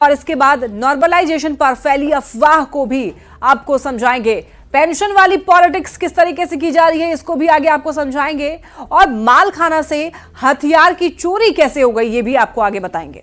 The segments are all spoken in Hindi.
और इसके बाद नॉर्मलाइजेशन पर फैली अफवाह को भी आपको समझाएंगे। पेंशन वाली पॉलिटिक्स किस तरीके से की जा रही है इसको भी आगे आपको समझाएंगे, और मालखाना से हथियार की चोरी कैसे हो गई ये भी आपको आगे बताएंगे।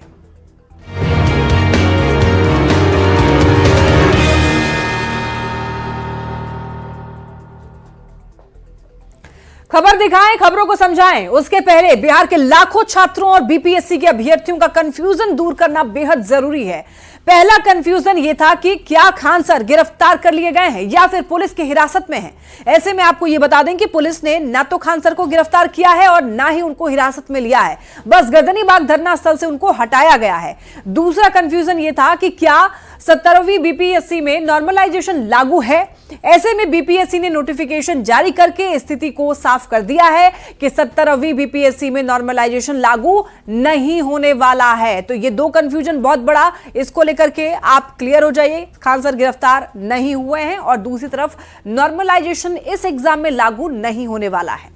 खबर दिखाएं, खबरों को समझाएं, उसके पहले बिहार के लाखों छात्रों और बीपीएससी के अभ्यर्थियों का कंफ्यूजन दूर करना बेहद जरूरी है। पहला कंफ्यूजन यह था कि क्या खान सर गिरफ्तार कर लिए गए हैं या फिर पुलिस की हिरासत में हैं। ऐसे में आपको यह बता दें कि पुलिस ने ना तो खान सर को गिरफ्तार किया है और ना ही उनको हिरासत में लिया है, बस गर्दनीबाग धरना स्थल से उनको हटाया गया है। दूसरा कंफ्यूजन यह था कि क्या 17वीं बीपीएससी में नॉर्मलाइजेशन लागू है। ऐसे में बीपीएससी ने नोटिफिकेशन जारी करके स्थिति को साफ कर दिया है कि 17वीं बीपीएससी में नॉर्मलाइजेशन लागू नहीं होने वाला है। तो ये दो कंफ्यूजन बहुत बड़ा, इसको लेकर के आप क्लियर हो जाइए। खान सर गिरफ्तार नहीं हुए हैं और दूसरी तरफ नॉर्मलाइजेशन इस एग्जाम में लागू नहीं होने वाला है।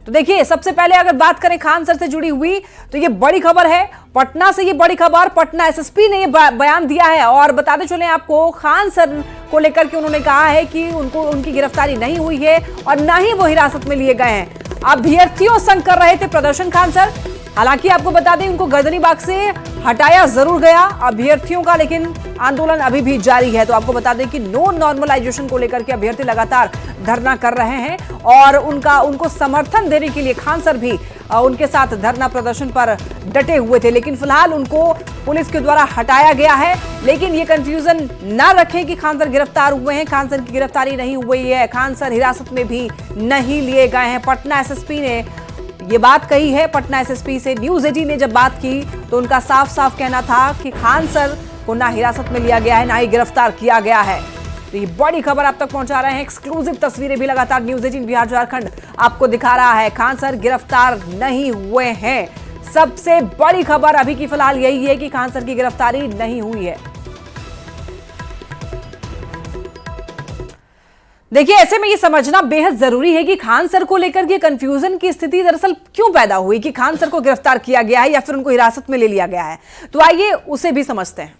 तो देखिए, सबसे पहले अगर बात करें खान सर से जुड़ी हुई तो ये बड़ी खबर है पटना से। ये बड़ी खबर, पटना एसएसपी ने ये बयान दिया है और बताते चले आपको, खान सर को लेकर के उन्होंने कहा है कि उनकी गिरफ्तारी नहीं हुई है और ना ही वो हिरासत में लिए गए हैं। अभ्यर्थियों संग कर रहे थे प्रदर्शन खान सर, हालांकि आपको बता दें उनको गर्दनीबाग से हटाया जरूर गया अभ्यर्थियों का, लेकिन आंदोलन अभी भी जारी है। तो आपको बता दें कि नो नॉर्मलाइजेशन को लेकर के अभ्यर्थी लगातार धरना कर रहे हैं और उनको समर्थन देने के लिए खान सर भी उनके साथ धरना प्रदर्शन पर डटे हुए थे, लेकिन फिलहाल उनको पुलिस के द्वारा हटाया गया है। लेकिन ये कंफ्यूजन ना रखें कि खान सर गिरफ्तार हुए हैं, खान सर की गिरफ्तारी नहीं हुई है, खान सर हिरासत में भी नहीं लिए गए हैं। पटना एसएसपी ने ये बात कही है। पटना एसएसपी से न्यूज 18 ने जब बात की तो उनका साफ साफ कहना था कि खान सर को ना हिरासत में लिया गया है ना ही गिरफ्तार किया गया है। तो ये बड़ी खबर आप तक पहुंचा रहे हैं। एक्सक्लूसिव तस्वीरें भी लगातार न्यूज 18 बिहार झारखंड आपको दिखा रहा है। खान सर गिरफ्तार नहीं हुए हैं। सबसे बड़ी खबर अभी की फिलहाल यही है कि खान सर की गिरफ्तारी नहीं हुई है। देखिए, ऐसे में ये समझना बेहद जरूरी है कि खान सर को लेकर के कंफ्यूजन की स्थिति दरअसल क्यों पैदा हुई कि खान सर को गिरफ्तार किया गया है या फिर उनको हिरासत में ले लिया गया है। तो आइए उसे भी समझते हैं।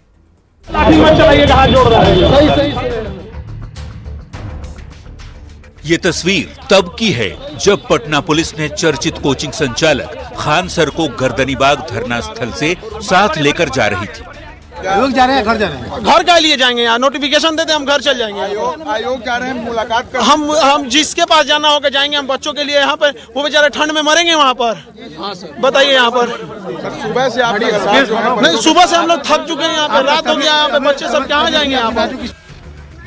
ये तस्वीर तब की है जब पटना पुलिस ने चर्चित कोचिंग संचालक खान सर को गर्दनीबाग धरना स्थल से साथ लेकर जा रही थी। लोग जा रहे हैं, घर जा रहे हैं। घर का लिए जाएंगे, यहाँ नोटिफिकेशन देते हम घर चल जाएंगे। आयोग जा रहे हैं मुलाकात कर। हम जिसके पास जाना होगा जाएंगे। हम बच्चों के लिए यहाँ पर, वो बेचारे ठंड में मरेंगे वहाँ पर। बताइए यहाँ पर सुबह से आप नहीं, सुबह से हम लोग थक चुके हैं। यहाँ पे रात हो गया, यहाँ पे बच्चे सब कहाँ जाएंगे यहाँ पर।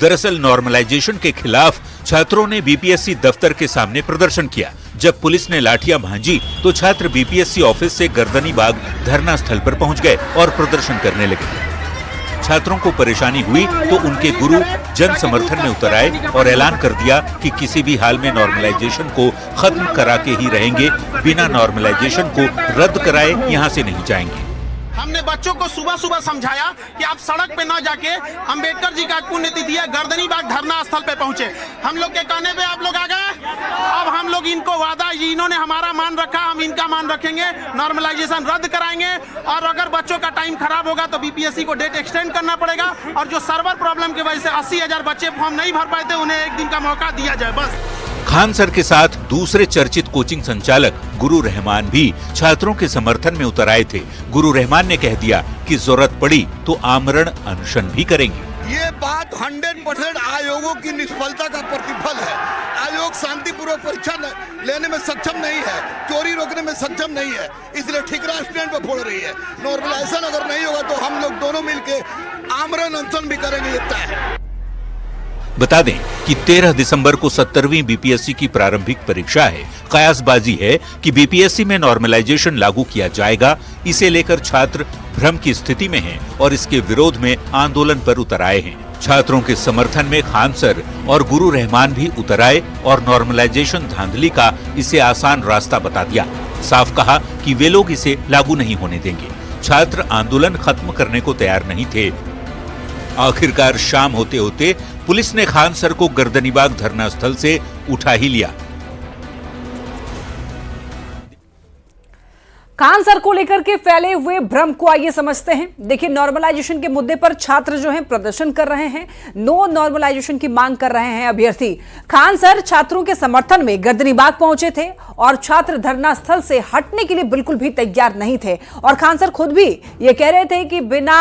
दरअसल नॉर्मलाइजेशन के खिलाफ छात्रों ने बीपीएससी दफ्तर के सामने प्रदर्शन किया। जब पुलिस ने लाठियां भांजी तो छात्र बीपीएससी ऑफिस से गर्दनीबाग धरना स्थल पर पहुंच गए और प्रदर्शन करने लगे। छात्रों को परेशानी हुई तो उनके गुरु जन समर्थन में उतर आए और ऐलान कर दिया कि किसी भी हाल में नॉर्मलाइजेशन को खत्म करा के ही रहेंगे, बिना नॉर्मलाइजेशन को रद्द कराए यहाँ से नहीं जाएंगे। हमने बच्चों को सुबह सुबह समझाया कि आप सड़क पे ना जाके अंबेडकर जी का पुण्यतिथि है गर्दनीबाग धरना स्थल पे पहुंचे। हम लोग के कहने पे आप लोग आ गए। अब हम लोग इनको वादा, इन्होंने हमारा मान रखा, हम इनका मान रखेंगे, नॉर्मलाइजेशन रद्द कराएंगे। और अगर बच्चों का टाइम खराब होगा तो बीपीएससी को डेट एक्सटेंड करना पड़ेगा। और जो सर्वर प्रॉब्लम की वजह से 80,000 बच्चे फॉर्म नहीं भर पाए थे, उन्हें एक दिन का मौका दिया जाए बस। खान सर के साथ दूसरे चर्चित कोचिंग संचालक गुरु रहमान भी छात्रों के समर्थन में उतर आए थे। गुरु रहमान ने कह दिया कि जरूरत पड़ी तो आमरण अनशन भी करेंगे। ये बात 100% आयोगों की निष्फलता का प्रतिफल है। आयोग शांतिपूर्वक परीक्षा लेने में सक्षम नहीं है, चोरी रोकने में सक्षम नहीं है, इसलिए ठिकरा स्टैंड पर फोड़ रही है। नॉर्मलाइजेशन अगर नहीं होगा तो हम लोग दोनों मिलकर आमरण अनशन भी करेंगे, ये तय है। बता दें कि 13 दिसंबर को 17वीं बीपीएससी की प्रारंभिक परीक्षा है। कयासबाजी है कि बीपीएससी में नॉर्मलाइजेशन लागू किया जाएगा। इसे लेकर छात्र भ्रम की स्थिति में हैं और इसके विरोध में आंदोलन पर उतर आए हैं। छात्रों के समर्थन में खान सर और गुरु रहमान भी उतर आए और नॉर्मलाइजेशन धांधली का इसे आसान रास्ता बता दिया। साफ कहा कि वे लोग इसे लागू नहीं होने देंगे। छात्र आंदोलन खत्म करने को तैयार नहीं थे। आखिरकार शाम होते होते पुलिस ने खान सर को गर्दनीबाग धरना स्थल से उठा ही लिया। खान सर को लेकर के फैले हुए भ्रम को आइए समझते हैं। देखिए, नॉर्मलाइजेशन के मुद्दे पर छात्र जो हैं प्रदर्शन कर रहे हैं, नो नॉर्मलाइजेशन की मांग कर रहे हैं अभ्यर्थी। खान सर छात्रों के समर्थन में गर्दनीबाग पहुंचे थे और छात्र धरना स्थल से हटने के लिए बिल्कुल भी तैयार नहीं थे। और खान सर खुद भी ये कह रहे थे कि बिना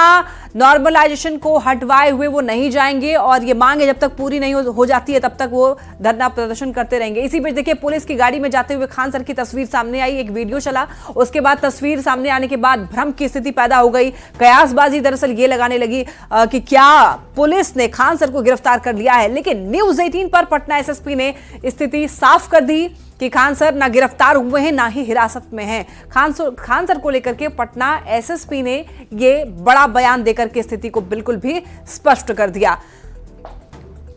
नॉर्मलाइजेशन को हटवाए हुए वो नहीं जाएंगे और ये मांग जब तक पूरी नहीं हो जाती है तब तक वो धरना प्रदर्शन करते रहेंगे। इसी बीच देखिए, पुलिस की गाड़ी में जाते हुए खान सर की तस्वीर सामने आई, एक वीडियो चला। उसके बाद तस्वीर सामने आने के बाद भ्रम की स्थिति पैदा हो गई। कयासबाजी दरअसल ये लगाने लगी कि क्या पुलिस ने खान सर को गिरफ्तार कर लिया है। लेकिन न्यूज 18 पर पटना एसएसपी ने स्थिति साफ कर दी कि खान सर ना गिरफ्तार हुए हैं ना ही हिरासत में हैं। खान सर को लेकर के पटना एसएसपी ने ये बड़ा बयान देकर के स्थिति को बिल्कुल भी स्पष्ट कर दिया।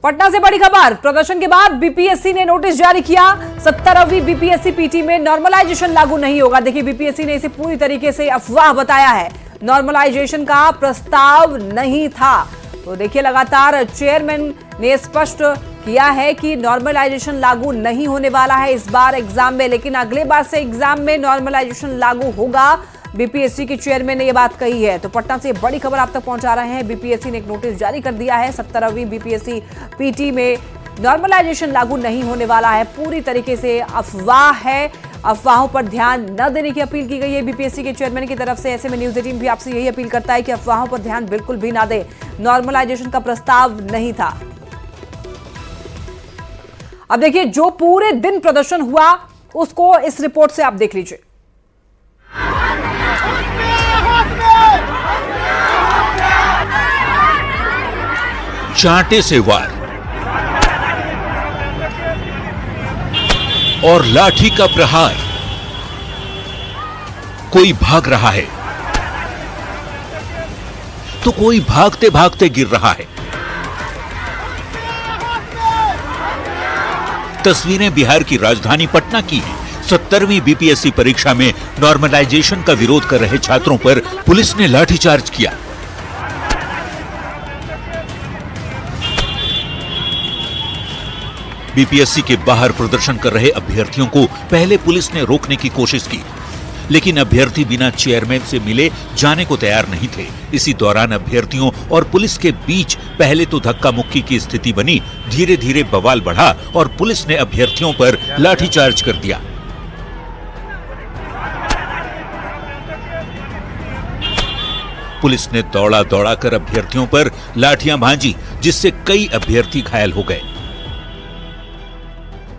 पटना से बड़ी खबर, प्रदर्शन के बाद बीपीएससी ने नोटिस जारी किया। 70वीं बीपीएससी पीटी में नॉर्मलाइजेशन लागू नहीं होगा। देखिए, बीपीएससी ने इसे पूरी तरीके से अफवाह बताया है, नॉर्मलाइजेशन का प्रस्ताव नहीं था। तो देखिए, लगातार चेयरमैन ने स्पष्ट किया है कि नॉर्मलाइजेशन लागू नहीं होने वाला है इस बार एग्जाम में, लेकिन अगले बार से एग्जाम में नॉर्मलाइजेशन लागू होगा। बीपीएससी के चेयरमैन ने यह बात कही है। तो पटना से बड़ी खबर आप तक पहुंचा रहे हैं। बीपीएससी ने एक नोटिस जारी कर दिया है। 70वीं बीपीएससी पीटी में नॉर्मलाइजेशन लागू नहीं होने वाला है, पूरी तरीके से अफवाह है। अफवाहों पर ध्यान न देने की अपील की गई है बीपीएससी के चेयरमैन की तरफ से। ऐसे में न्यूज 18 भी आपसे यही अपील करता है कि अफवाहों पर ध्यान बिल्कुल भी ना दे। नॉर्मलाइजेशन का प्रस्ताव नहीं था। अब देखिए, जो पूरे दिन प्रदर्शन हुआ उसको इस रिपोर्ट से आप देख लीजिए। चांटे से वार और लाठी का प्रहार, कोई भाग रहा है तो कोई भागते भागते गिर रहा है। तस्वीरें बिहार की राजधानी पटना की हैं। 70वीं बीपीएससी परीक्षा में नॉर्मलाइजेशन का विरोध कर रहे छात्रों पर पुलिस ने लाठीचार्ज किया। बीपीएससी के बाहर प्रदर्शन कर रहे अभ्यर्थियों को पहले पुलिस ने रोकने की कोशिश की, लेकिन अभ्यर्थी बिना चेयरमैन से मिले जाने को तैयार नहीं थे। इसी दौरान अभ्यर्थियों और पुलिस के बीच पहले तो धक्का मुक्की की स्थिति बनी, धीरे धीरे बवाल बढ़ा और पुलिस ने अभ्यर्थियों पर लाठीचार्ज कर दिया। पुलिस ने दौड़ा दौड़ा कर अभ्यर्थियों पर लाठियां भांजी, जिससे कई अभ्यर्थी घायल हो गए।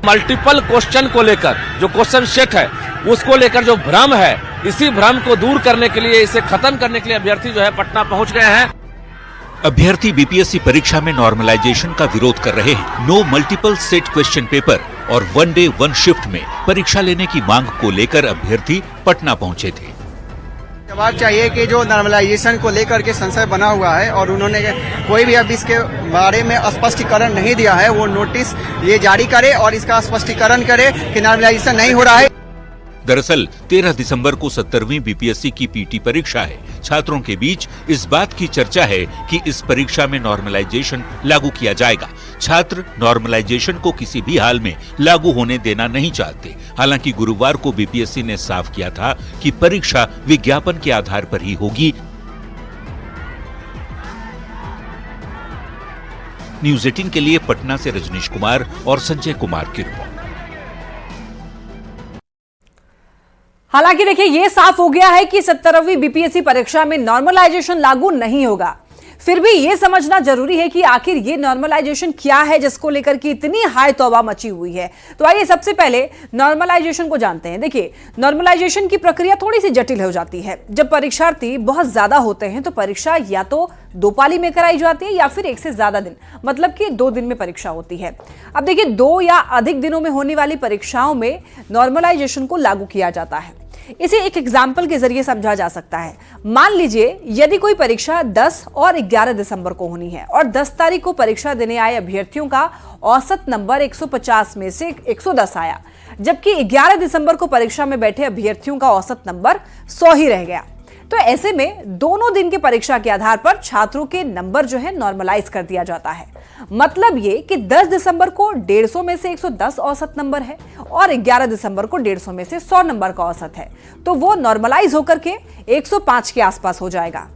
मल्टीपल क्वेश्चन को लेकर जो क्वेश्चन सेट है उसको लेकर जो भ्रम है, इसी भ्रम को दूर करने के लिए, इसे खत्म करने के लिए अभ्यर्थी जो है पटना पहुंच गए हैं। अभ्यर्थी बीपीएससी परीक्षा में नॉर्मलाइजेशन का विरोध कर रहे हैं। No multiple set question paper और 1 डे 1 शिफ्ट में परीक्षा लेने की मांग को लेकर अभ्यर्थी पटना पहुंचे थे। जवाब चाहिए कि जो नॉर्मलाइजेशन को लेकर के संशय बना हुआ है और उन्होंने कोई भी अब इसके बारे में स्पष्टीकरण नहीं दिया है, वो नोटिस ये जारी करे और इसका स्पष्टीकरण करे कि नॉर्मलाइजेशन नहीं हो रहा है। दरअसल 13 दिसंबर को 70वीं बीपीएससी की पीटी परीक्षा है। छात्रों के बीच इस बात की चर्चा है कि इस परीक्षा में नॉर्मलाइजेशन लागू किया जाएगा। छात्र नॉर्मलाइजेशन को किसी भी हाल में लागू होने देना नहीं चाहते। हालांकि गुरुवार को बीपीएससी ने साफ किया था कि परीक्षा विज्ञापन के आधार पर ही होगी। न्यूज 18 के लिए पटना से रजनीश कुमार और संजय कुमार की रिपोर्ट। हालांकि देखिए, यह साफ हो गया है कि 70वीं बीपीएससी परीक्षा में नॉर्मलाइजेशन लागू नहीं होगा। फिर भी यह समझना जरूरी है कि आखिर ये नॉर्मलाइजेशन क्या है जिसको लेकर कि इतनी हाय तौबा मची हुई है। तो आइए सबसे पहले नॉर्मलाइजेशन को जानते हैं। देखिए, नॉर्मलाइजेशन की प्रक्रिया थोड़ी सी जटिल हो जाती है। जब परीक्षार्थी बहुत ज्यादा होते हैं तो परीक्षा या तो 2 पाली में कराई जाती है या फिर 1 से ज्यादा दिन, मतलब कि 2 दिन में परीक्षा होती है। अब देखिए, 2 या अधिक दिनों में होने वाली परीक्षाओं में नॉर्मलाइजेशन को लागू किया जाता है। इसे एक एग्जाम्पल के जरिए समझा जा सकता है। मान लीजिए यदि कोई परीक्षा 10 और 11 दिसंबर को होनी है और 10 तारीख को परीक्षा देने आए अभ्यर्थियों का औसत नंबर 150 में से 110 आया, जबकि 11 दिसंबर को परीक्षा में बैठे अभ्यर्थियों का औसत नंबर 100 ही रह गया। तो ऐसे में दोनों दिन की परीक्षा के आधार पर छात्रों के नंबर जो है नॉर्मलाइज कर दिया जाता है। मतलब ये कि 10 दिसंबर को 150 में से 110 औसत नंबर है और 11 दिसंबर को 150 में से 100 नंबर का औसत है, तो वो नॉर्मलाइज होकर के 105 के आसपास हो जाएगा।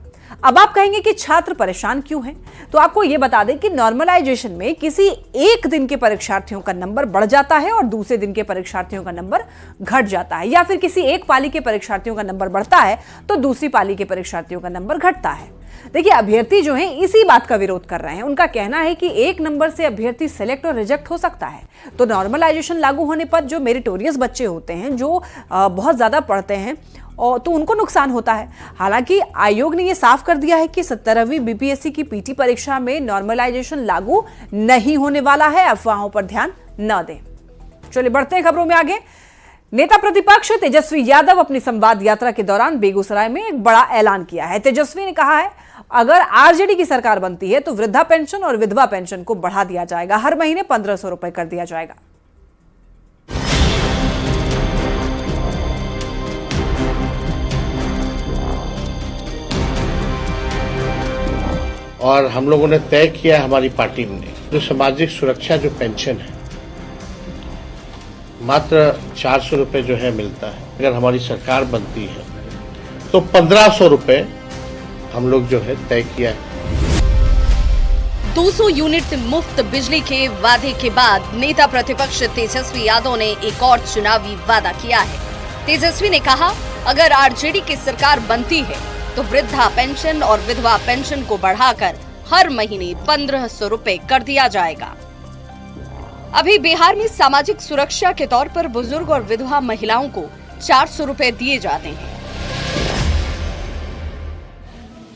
अब आप कहेंगे कि छात्र परेशान क्यों हैं? तो आपको यह बता दें कि नॉर्मलाइजेशन में किसी एक दिन के परीक्षार्थियों का नंबर बढ़ जाता है और दूसरे दिन के परीक्षार्थियों का नंबर घट जाता है, या फिर किसी एक पाली के परीक्षार्थियों का नंबर बढ़ता है तो दूसरी पाली के परीक्षार्थियों का नंबर घटता है। देखिए, अभ्यर्थी जो हैं इसी बात का विरोध कर रहे हैं। उनका कहना है कि एक नंबर से अभ्यर्थी सेलेक्ट और रिजेक्ट हो सकता है, तो नॉर्मलाइजेशन लागू होने पर जो मेरिटोरियस बच्चे होते हैं, जो बहुत ज्यादा पढ़ते हैं, और तो उनको नुकसान होता है। हालांकि आयोग ने यह साफ कर दिया है कि 17वीं बीपीएससी की पीटी परीक्षा में नॉर्मलाइजेशन लागू नहीं होने वाला है। अफवाहों पर ध्यान न दें। चलिए बढ़ते हैं खबरों में आगे। नेता प्रतिपक्ष तेजस्वी यादव अपनी संवाद यात्रा के दौरान बेगूसराय में एक बड़ा ऐलान किया है। तेजस्वी ने कहा है, अगर आरजेडी की सरकार बनती है तो वृद्धा पेंशन और विधवा पेंशन को बढ़ा दिया जाएगा, हर महीने 1500 रुपए कर दिया जाएगा। और हम लोगों ने तय किया, हमारी पार्टी ने, जो सामाजिक सुरक्षा जो पेंशन है मात्र 400 रुपए जो है मिलता है। अगर हमारी सरकार बनती है तो 1500 रुपए हम लोग जो है तय किया है। 200 यूनिट मुफ्त बिजली के वादे के बाद नेता प्रतिपक्ष तेजस्वी यादव ने एक और चुनावी वादा किया है। तेजस्वी ने कहा, अगर आरजेडी की सरकार बनती है तो वृद्धा पेंशन और विधवा पेंशन को बढ़ाकर हर महीने 1500 रुपए कर दिया जाएगा। अभी बिहार में सामाजिक सुरक्षा के तौर पर बुजुर्ग और विधवा महिलाओं को 400 रुपए दिए जाते हैं।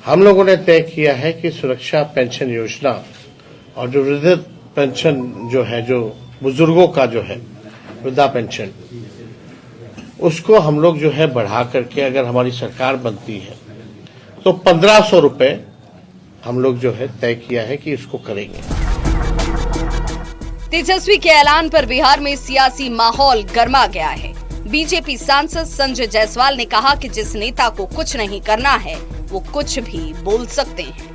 हम लोगों ने तय किया है कि सुरक्षा पेंशन योजना और जो वृद्ध पेंशन जो है, जो बुजुर्गों का जो है वृद्धा पेंशन, उसको हम लोग जो है बढ़ा करके, अगर हमारी सरकार बनती है तो 1500 रुपए हम लोग जो है तय किया है कि इसको करेंगे। तेजस्वी के ऐलान पर बिहार में सियासी माहौल गर्मा गया है। बीजेपी सांसद संजय जायसवाल ने कहा कि जिस नेता को कुछ नहीं करना है वो कुछ भी बोल सकते हैं।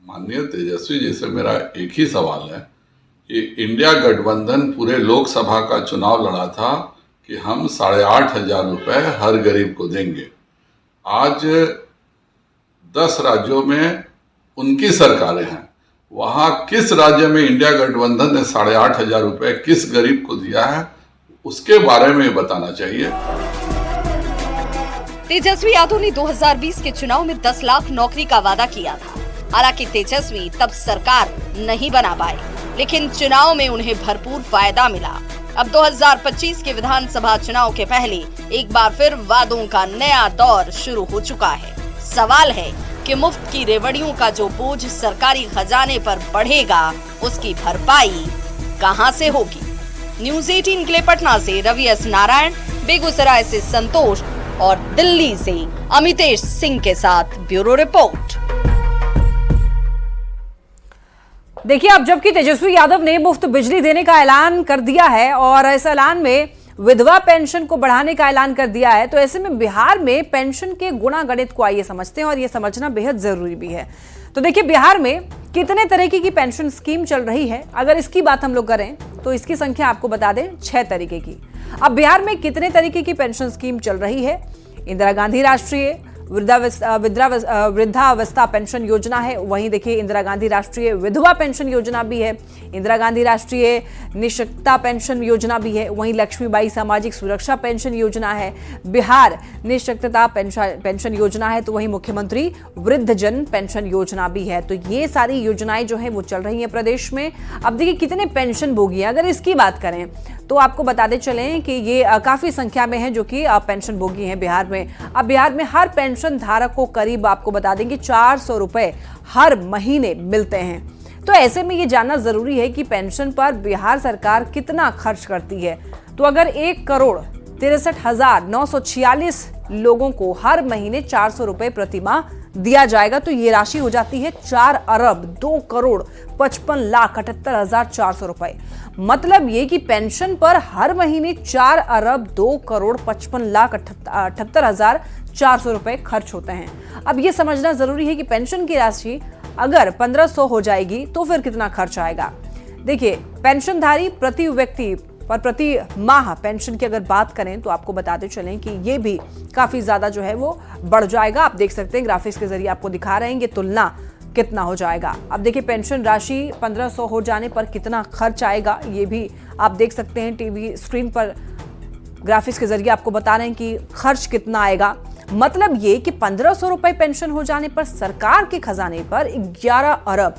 माननीय तेजस्वी जी से मेरा एक ही सवाल है कि इंडिया गठबंधन पूरे लोकसभा का चुनाव लड़ा था कि हम 8,500 रुपए हर गरीब को देंगे। आज 10 राज्यों में उनकी सरकारें हैं, वहां किस राज्य में इंडिया गठबंधन ने 8,500 रुपए किस गरीब को दिया है, उसके बारे में बताना चाहिए। तेजस्वी यादव ने 2020 के चुनाव में 10 लाख नौकरी का वादा किया था। हालांकि तेजस्वी तब सरकार नहीं बना पाए, लेकिन चुनाव में उन्हें भरपूर फायदा मिला। अब 2025 के विधानसभा चुनाव के पहले एक बार फिर वादों का नया दौर शुरू हो चुका है। सवाल है कि मुफ्त की रेवड़ियों का जो बोझ सरकारी खजाने पर बढ़ेगा, उसकी भरपाई कहां से होगी? न्यूज़ 18 के लिए पटना से रवि एस नारायण, बेगूसराय से संतोष और दिल्ली से अमितेश सिंह के साथ ब्यूरो रिपोर्ट। देखिए, अब जबकि तेजस्वी यादव ने मुफ्त बिजली देने का ऐलान कर दिया है और इस ऐलान में विधवा पेंशन को बढ़ाने का ऐलान कर दिया है, तो ऐसे में बिहार में पेंशन के गुणा गणित को आइए समझते हैं और ये समझना बेहद जरूरी भी है। तो देखिए, बिहार में कितने तरीके की पेंशन स्कीम चल रही है, अगर इसकी बात हम लोग करें तो इसकी संख्या आपको बता दें 6 तरीके की। अब बिहार में कितने तरीके की पेंशन स्कीम चल रही है? इंदिरा गांधी राष्ट्रीय वृद्धावस्था पेंशन योजना है, वहीं देखिए इंदिरा गांधी राष्ट्रीय विधवा पेंशन योजना भी है, इंदिरा गांधी राष्ट्रीय निःशक्तता पेंशन योजना भी है, वहीं लक्ष्मीबाई सामाजिक सुरक्षा पेंशन योजना है, बिहार निःशक्तता पेंशन योजना है, तो वहीं मुख्यमंत्री वृद्धजन पेंशन योजना भी है। तो ये सारी योजनाएं जो है वो चल रही हैं प्रदेश में। अब देखिए कितने पेंशन भोगी हैं, अगर इसकी बात करें तो आपको बताते चलें कि ये काफी संख्या में है जो कि पेंशन भोगी हैं बिहार में। अब बिहार में हर पेंशन धारक को करीब आपको बता दें कि 400 रुपए हर महीने मिलते हैं। तो ऐसे में ये जानना जरूरी है कि पेंशन पर बिहार सरकार कितना खर्च करती है। तो अगर 1,63,946 लोगों को हर महीने 400 रुपए प्रति माह दिया जाएगा। तो ये राशि हो जाती है 4 अरब 2 करोड़ 55 लाख 78,400 रुपए। मतलब ये कि पेंशन पर हर महीने 4 अरब 2 करोड़ 55 लाख 78,400 रुपए खर्च होते हैं। अब ये समझना जरूरी है कि पेंशन की राशि अगर 1500 हो जाएगी तो फिर कितना खर्च आएगा। देखिए, पेंशनधारी प्रति व्यक्ति पर प्रति माह पेंशन की अगर बात करें तो आपको बताते चलें कि ये भी काफी ज्यादा जो है वो बढ़ जाएगा। आप देख सकते हैं ग्राफिक्स के जरिए आपको दिखा रहे हैं ये तुलना कितना हो जाएगा। अब देखिए, पेंशन राशि 1500 हो जाने पर कितना खर्च आएगा ये भी आप देख सकते हैं। टीवी स्क्रीन पर ग्राफिक्स के जरिए आपको बता रहे हैं कि खर्च कितना आएगा। मतलब ये कि 1500 रुपए पेंशन हो जाने पर सरकार के खजाने पर 11 अरब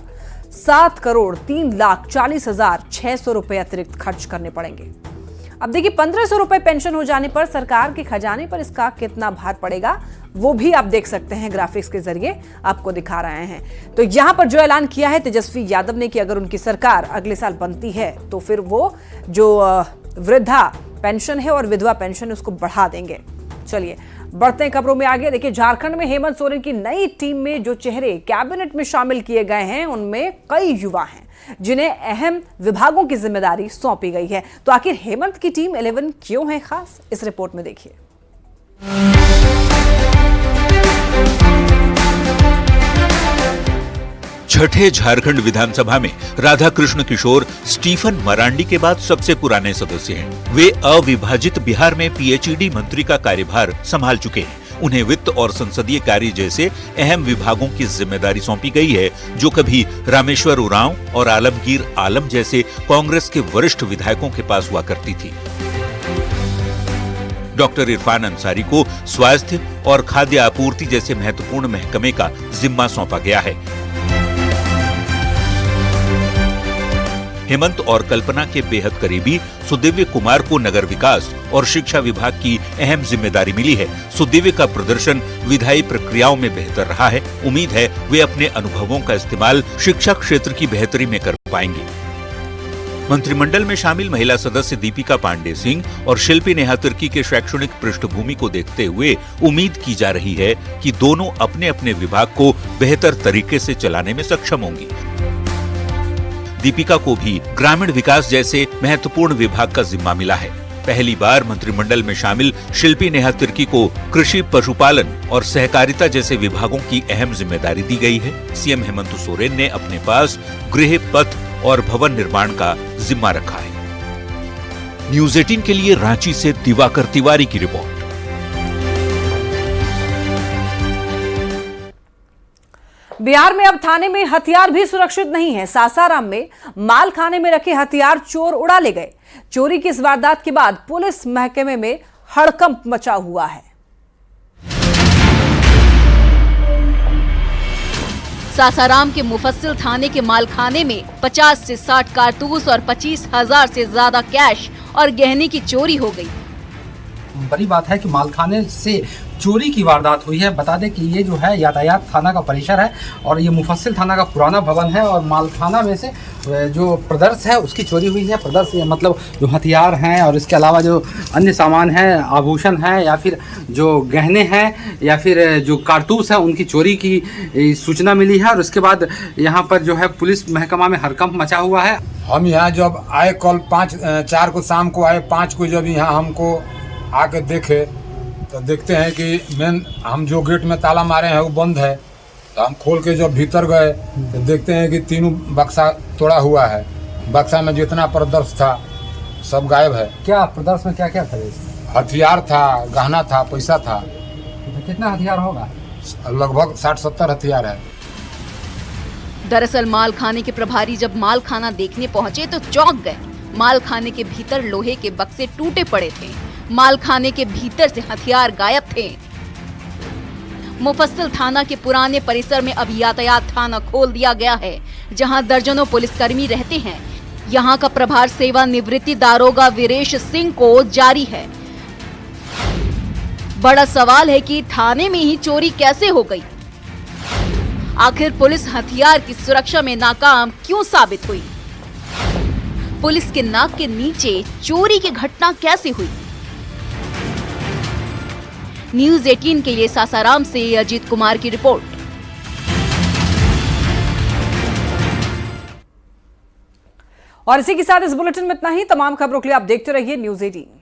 7 करोड़ 3 लाख 40,600 रुपए अतिरिक्त खर्च करने पड़ेंगे। अब देखिए, 1500 रुपए पेंशन हो जाने पर सरकार के खजाने पर इसका कितना भार पड़ेगा वो भी आप देख सकते हैं, ग्राफिक्स के जरिए आपको दिखा रहे हैं। तो यहां पर जो ऐलान किया है तेजस्वी यादव ने कि अगर उनकी सरकार अगले साल बनती है तो फिर वो जो वृद्धा पेंशन है और विधवा पेंशन उसको बढ़ा देंगे। चलिए बढ़ते हैं खबरों में आगे। देखिए, झारखंड में हेमंत सोरेन की नई टीम में जो चेहरे कैबिनेट में शामिल किए गए हैं उनमें कई युवा हैं जिन्हें अहम विभागों की जिम्मेदारी सौंपी गई है। तो आखिर हेमंत की टीम 11 क्यों है खास, इस रिपोर्ट में देखिए। छठे झारखंड विधानसभा में राधा कृष्ण किशोर स्टीफन मरांडी के बाद सबसे पुराने सदस्य हैं। वे अविभाजित बिहार में पीएचईडी मंत्री का कार्यभार संभाल चुके हैं। उन्हें वित्त और संसदीय कार्य जैसे अहम विभागों की जिम्मेदारी सौंपी गई है जो कभी रामेश्वर उरांव और आलमगीर आलम जैसे कांग्रेस के वरिष्ठ विधायकों के पास हुआ करती थी। डॉक्टर इरफान अंसारी को स्वास्थ्य और खाद्य आपूर्ति जैसे महत्वपूर्ण महकमे का जिम्मा सौंपा गया है। हेमंत और कल्पना के बेहद करीबी सुदिव्य कुमार को नगर विकास और शिक्षा विभाग की अहम जिम्मेदारी मिली है। सुदिव्य का प्रदर्शन विधायी प्रक्रियाओं में बेहतर रहा है। उम्मीद है वे अपने अनुभवों का इस्तेमाल शिक्षा क्षेत्र की बेहतरी में कर पाएंगे। मंत्रिमंडल में शामिल महिला सदस्य दीपिका पांडे सिंह और शिल्पी नेहा तिर्की के शैक्षणिक पृष्ठभूमि को देखते हुए उम्मीद की जा रही है कि दोनों अपने अपने विभाग को बेहतर तरीके से चलाने में सक्षम होंगी। दीपिका को भी ग्रामीण विकास जैसे महत्वपूर्ण विभाग का जिम्मा मिला है। पहली बार मंत्रिमंडल में शामिल शिल्पी नेहा तिर्की को कृषि, पशुपालन और सहकारिता जैसे विभागों की अहम जिम्मेदारी दी गई है। सीएम हेमंत सोरेन ने अपने पास गृह, पथ और भवन निर्माण का जिम्मा रखा है। न्यूज़ 18 के लिए रांची से दिवाकर तिवारी की रिपोर्ट। बिहार में अब थाने में हथियार भी सुरक्षित नहीं है। सासाराम में माल खाने में रखे हथियार चोर उड़ा ले गए। चोरी की इस वारदात के बाद पुलिस महकमे में हड़कंप मचा हुआ है। सासाराम के मुफस्सिल थाने के मालखाने में 50 से 60 कारतूस और 25,000 से ज्यादा कैश और गहने की चोरी हो गई। बड़ी बात है कि मालखाने से चोरी की वारदात हुई है। बता दें कि ये जो है यातायात थाना का परिसर है और ये मुफस्सिल थाना का पुराना भवन है और मालखाना में से जो प्रदर्श है उसकी चोरी हुई है। प्रदर्श मतलब जो हथियार हैं और इसके अलावा जो अन्य सामान हैं, आभूषण हैं या फिर जो गहने हैं या फिर जो कारतूस है उनकी चोरी की सूचना मिली है और उसके बाद यहाँ पर जो है पुलिस महकमा में हड़कंप मचा हुआ है। हम यहाँ जब आए कल 4 को शाम को आए, 5 को जब यहाँ हमको आके देखे तो देखते हैं कि मेन हम जो गेट में ताला मारे हैं वो बंद है। तो हम खोल के जब भीतर गए तो देखते हैं कि तीनों बक्सा तोड़ा हुआ है। बक्सा में जितना प्रदर्श था सब गायब है। क्या प्रदर्श में क्या क्या था? हथियार था, गहना था, पैसा था। तो कितना हथियार होगा? लगभग 60-70 हथियार है। दरअसल माल खाने के प्रभारी जब माल खाना देखने पहुंचे तो चौंक गए। माल खाने के भीतर लोहे के बक्से टूटे पड़े थे। माल खाने के भीतर से हथियार गायब थे। मुफस्सिल थाना के पुराने परिसर में अब यातायात थाना खोल दिया गया है, जहां दर्जनों पुलिसकर्मी रहते हैं। यहां का प्रभार सेवानिवृत्ति दारोगा वीरेश सिंह को जारी है। बड़ा सवाल है कि थाने में ही चोरी कैसे हो गई? आखिर पुलिस हथियार की सुरक्षा में नाकाम क्यों साबित हुई? पुलिस के नाक के नीचे चोरी की घटना कैसे हुई? न्यूज 18 के लिए सासाराम से अजीत कुमार की रिपोर्ट। और इसी के साथ इस बुलेटिन में इतना ही। तमाम खबरों के लिए आप देखते रहिए न्यूज 18।